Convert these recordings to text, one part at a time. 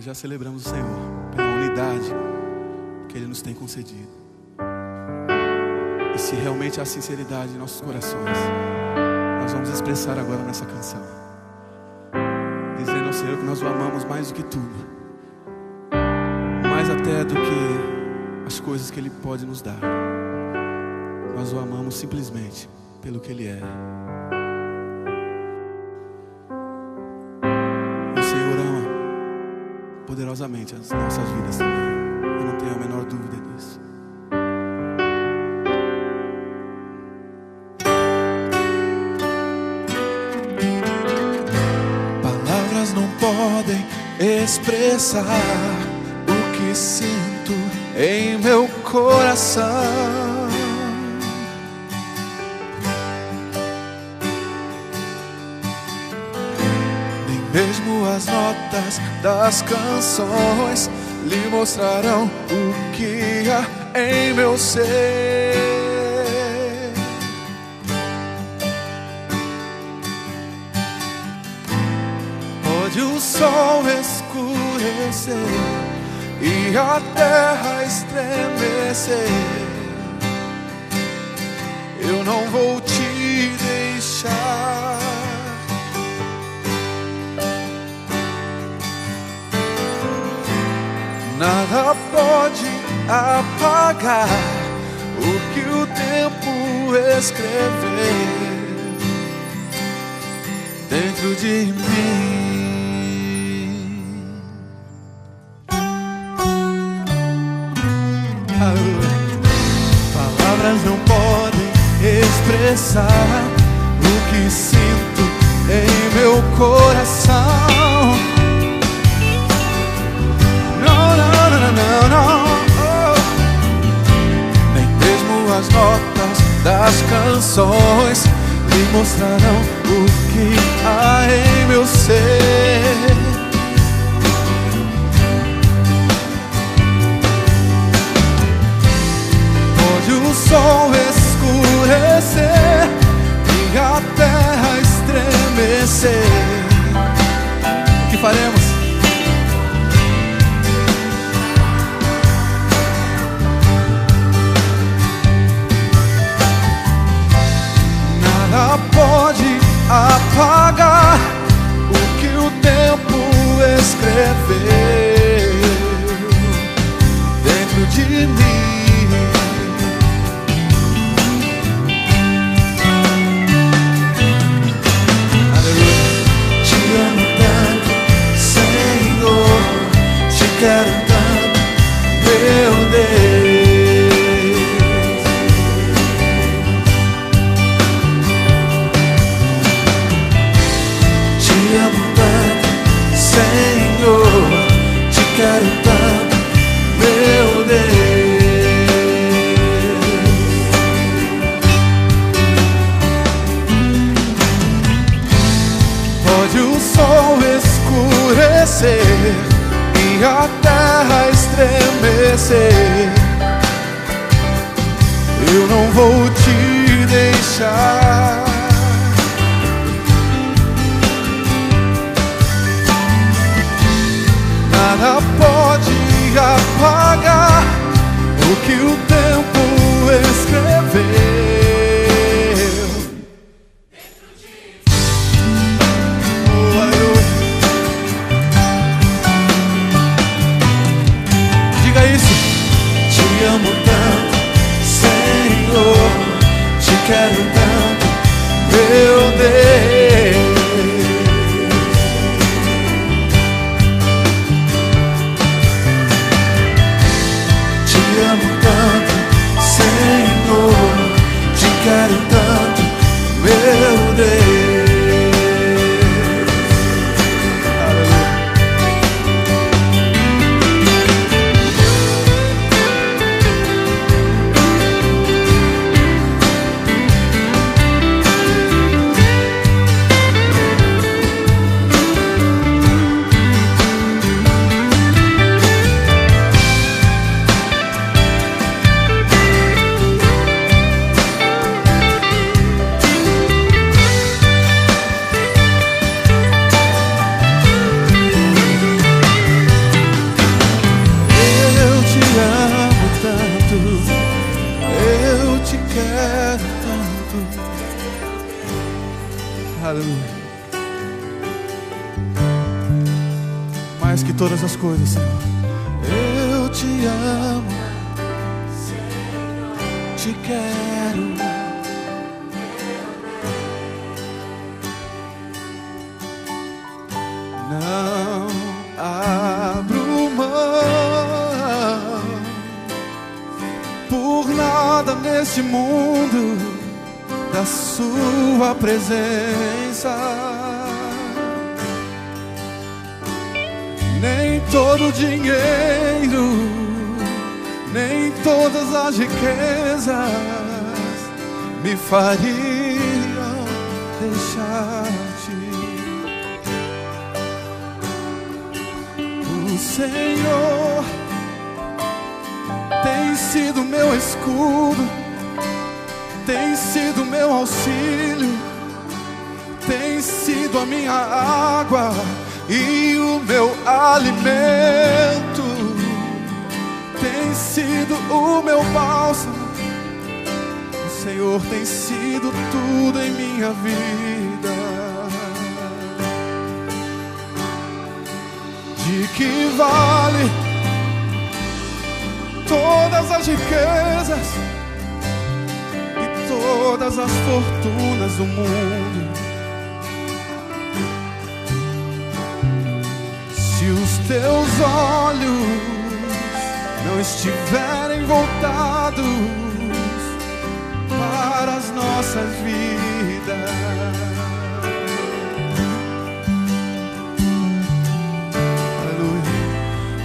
já celebramos o Senhor pela unidade que Ele nos tem concedido. E se realmente há sinceridade em nossos corações, nós vamos expressar agora nessa canção, dizendo ao Senhor que nós o amamos mais do que tudo, mais até do que as coisas que Ele pode nos dar. Nós o amamos simplesmente pelo que Ele é. O Senhor ama poderosamente as nossas vidas também. Eu não tenho a menor dúvida disso. Palavras não podem expressar o que sinto em meu coração. Mesmo as notas das canções lhe mostrarão o que há em meu ser. Pode o sol escurecer e a terra estremecer, eu não vou te deixar. Nada pode apagar o que o tempo escreveu dentro de mim. Palavras não podem expressar o que sinto em meu coração. Não, nem mesmo as notas das canções me mostrarão o que há em meu ser. Pode o sol escurecer e a terra estremecer, o que faremos? Pode apagar o que o tempo escreveu dentro de mim. Aleluia. Te amo tanto, Senhor, te quero tanto, meu Deus. Senhor, te quero tanto, meu Deus. Pode o sol escurecer e a terra estremecer, eu não vou te deixar. Nada pode apagar o que o tempo escreveu dentro de mim. Oh, aleluia. Diga isso. Te amo tanto, Senhor, te quero tanto, mais que todas as coisas, Senhor. Eu te amo, te quero. Não abro mão por nada neste mundo da sua presença. Nem todo dinheiro, nem todas as riquezas me fariam deixar-te. O Senhor tem sido meu escudo, tem sido meu auxílio, tem sido a minha água e o meu alimento, tem sido o meu bálsamo. O Senhor tem sido tudo em minha vida. De que vale todas as riquezas e todas as fortunas do mundo, se os teus olhos não estiverem voltados para as nossas vidas? Aleluia.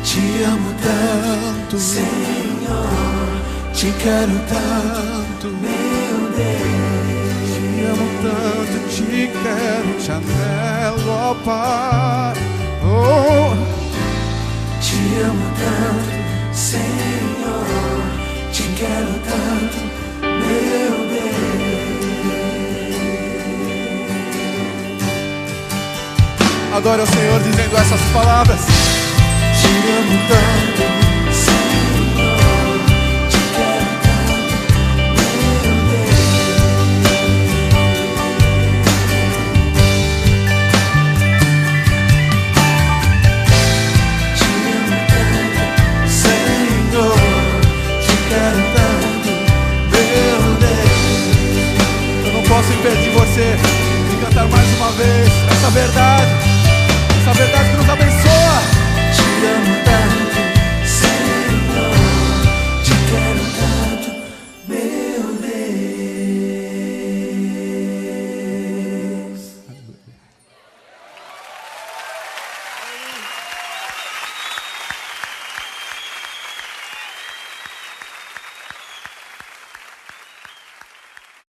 Te amo tanto, Senhor, te quero tanto, meu Deus. Te amo tanto, te quero, te anelo, ó Pai. Oh, te amo tanto, Senhor, te quero tanto, meu Deus. Adore ao Senhor dizendo essas palavras. Te amo tanto,